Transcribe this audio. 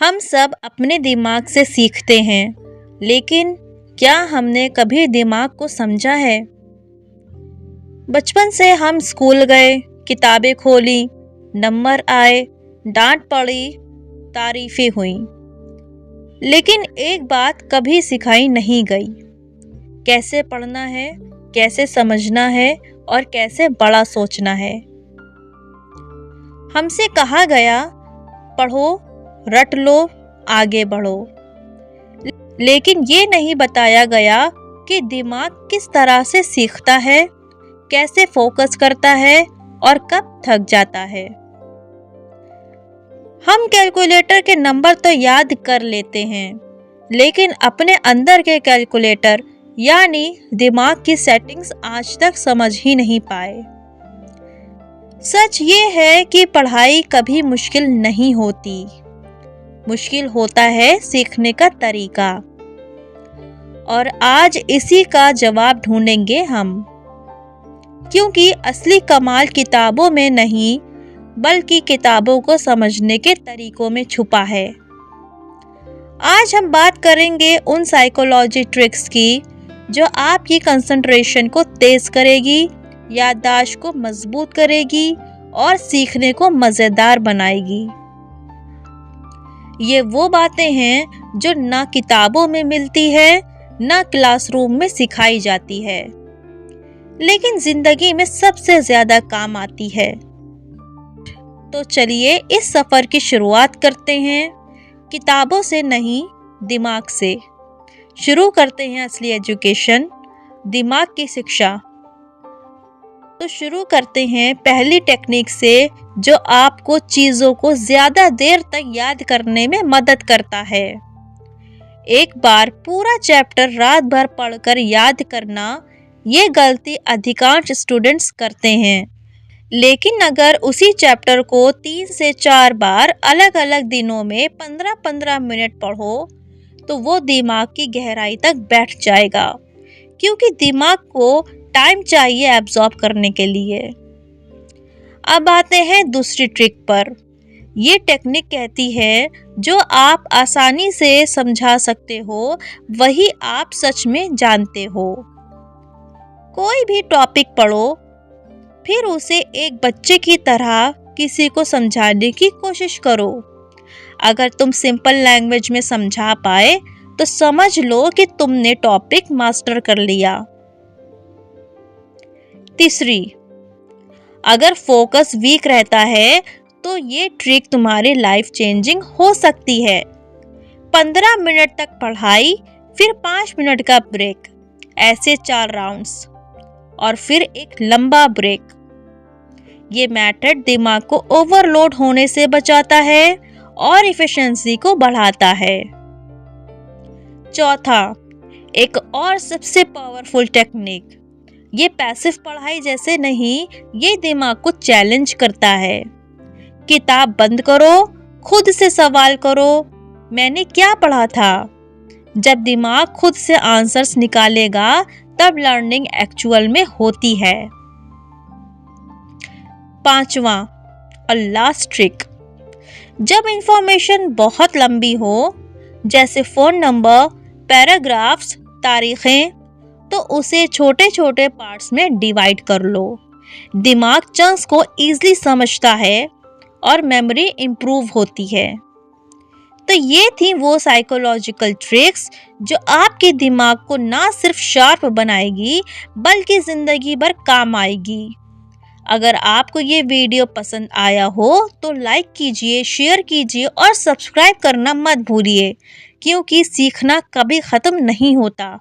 हम सब अपने दिमाग से सीखते हैं, लेकिन क्या हमने कभी दिमाग को समझा है? बचपन से हम स्कूल गए, किताबें खोली, नंबर आए, डांट पड़ी, तारीफें हुई, लेकिन एक बात कभी सिखाई नहीं गई। कैसे पढ़ना है, कैसे समझना है और कैसे बड़ा सोचना है। हमसे कहा गया, पढ़ो, रट लो, आगे बढ़ो, लेकिन ये नहीं बताया गया कि दिमाग किस तरह से सीखता है, कैसे फोकस करता है और कब थक जाता है। हम कैलकुलेटर के नंबर तो याद कर लेते हैं, लेकिन अपने अंदर के कैलकुलेटर यानी दिमाग की सेटिंग्स आज तक समझ ही नहीं पाए। सच ये है कि पढ़ाई कभी मुश्किल नहीं होती, मुश्किल होता है सीखने का तरीका। और आज इसी का जवाब ढूंढेंगे हम, क्योंकि असली कमाल किताबों में नहीं, बल्कि किताबों को समझने के तरीकों में छुपा है। आज हम बात करेंगे उन साइकोलॉजी ट्रिक्स की जो आपकी कंसंट्रेशन को तेज करेगी, याददाश्त को मजबूत करेगी और सीखने को मज़ेदार बनाएगी। ये वो बातें हैं जो ना किताबों में मिलती है, ना क्लासरूम में सिखाई जाती है, लेकिन जिंदगी में सबसे ज्यादा काम आती है। तो चलिए इस सफर की शुरुआत करते हैं, किताबों से नहीं, दिमाग से। शुरू करते हैं असली एजुकेशन, दिमाग की शिक्षा। तो शुरू करते हैं पहली टेक्निक से जो आपको चीज़ों को ज़्यादा देर तक याद करने में मदद करता है। एक बार पूरा चैप्टर रात भर पढ़कर याद करना, ये गलती अधिकांश स्टूडेंट्स करते हैं। लेकिन अगर उसी चैप्टर को 3 से 4 बार अलग अलग दिनों में 15-15 मिनट पढ़ो, तो वो दिमाग की गहराई तक बैठ जाएगा, क्योंकि दिमाग को टाइम चाहिए एब्जॉर्ब करने के लिए। अब आते हैं दूसरी ट्रिक पर। ये टेक्निक कहती है जो आप आसानी से समझा सकते हो, वही आप सच में जानते हो। कोई भी टॉपिक पढ़ो, फिर उसे एक बच्चे की तरह किसी को समझाने की कोशिश करो। अगर तुम सिंपल लैंग्वेज में समझा पाए तो समझ लो कि तुमने टॉपिक मास्टर कर लिया। तीसरी, अगर फोकस वीक रहता है तो ये ट्रिक तुम्हारी लाइफ चेंजिंग हो सकती है। 15 मिनट तक पढ़ाई, फिर 5 मिनट का ब्रेक, ऐसे 4 राउंड्स, और फिर एक लंबा ब्रेक। ये मेथड दिमाग को ओवरलोड होने से बचाता है और इफिशिएंसी को बढ़ाता है। चौथा, एक और सबसे पावरफुल टेक्निक। ये पैसिव पढ़ाई जैसे नहीं, ये दिमाग को चैलेंज करता है। किताब बंद करो, खुद से सवाल करो, मैंने क्या पढ़ा था। जब दिमाग खुद से आंसर्स निकालेगा, तब लर्निंग एक्चुअल में होती है। पांचवा और लास्ट ट्रिक, जब इंफॉर्मेशन बहुत लंबी हो, जैसे फोन नंबर, पैराग्राफ्स, तारीखें, तो उसे छोटे छोटे पार्ट्स में डिवाइड कर लो। दिमाग चंक्स को इजीली समझता है और मेमोरी इम्प्रूव होती है। तो ये थी वो साइकोलॉजिकल ट्रिक्स जो आपके दिमाग को ना सिर्फ शार्प बनाएगी, बल्कि जिंदगी भर काम आएगी। अगर आपको ये वीडियो पसंद आया हो तो लाइक कीजिए, शेयर कीजिए और सब्सक्राइब करना मत भूलिए, क्योंकि सीखना कभी ख़त्म नहीं होता।